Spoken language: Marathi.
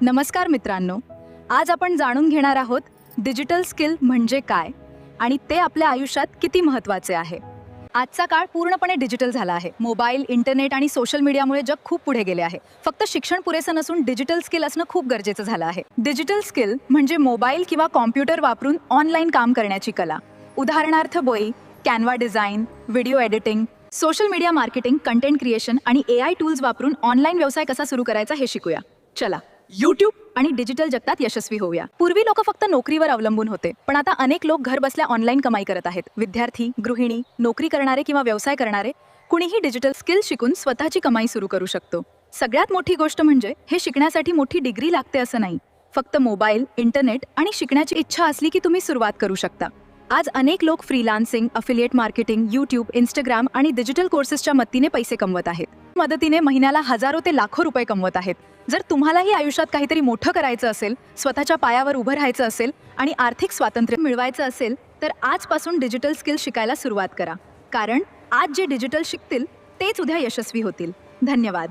नमस्कार मित्रांनो, आज आपण जाणून घेणार आहोत डिजिटल स्किल म्हणजे काय आणि ते आपल्या आयुष्यात किती महत्त्वाचे आहे. आजचा काळ पूर्णपणे डिजिटल झाला आहे. मोबाईल, इंटरनेट आणि सोशल मीडियामुळे जग खूप पुढे गेले आहे. फक्त शिक्षण पुरेसं नसून डिजिटल स्किल असणं खूप गरजेचं झालं आहे. डिजिटल स्किल म्हणजे मोबाईल किंवा कॉम्प्युटर वापरून ऑनलाईन काम करण्याची कला. उदाहरणार्थ बोई, Canva design, video editing, social media marketing, content creation आणि AI टूल्स वापरून ऑनलाईन व्यवसाय कसा सुरू करायचा हे शिकूया. चला YouTube आणि डिजिटल जगतात यशस्वी होऊया. पूर्वी लोक फक्त नोकरीवर अवलंबून होते, पण आता अनेक लोक घर बसल्या ऑनलाईन कमाई करत आहेत. विद्यार्थी, गृहिणी, नोकरी करणारे किंवा व्यवसाय करणारे कुणीही डिजिटल स्किल शिकून स्वतःची कमाई सुरू करू शकतो. सगळ्यात मोठी गोष्ट म्हणजे हे शिकण्यासाठी मोठी डिग्री लागते असं नाही. फक्त मोबाईल, इंटरनेट आणि शिकण्याची इच्छा असली की तुम्ही सुरुवात करू शकता. आज अनेक लोक freelancing, affiliate marketing, YouTube, Instagram आणि डिजिटल कोर्सेसच्या मदतीने पैसे कमवत आहेत. मदतीने महिन्याला हजारो ते लाखो रुपये कमवत आहेत. जर तुम्हालाही आयुष्यात काहीतरी मोठं करायचं असेल, स्वतःच्या पायावर उभं राहायचं असेल आणि आर्थिक स्वातंत्र्य मिळवायचं असेल, तर आजपासून डिजिटल स्किल शिकायला सुरुवात करा. कारण आज जे डिजिटल शिकतील तेच उद्या यशस्वी होतील. धन्यवाद.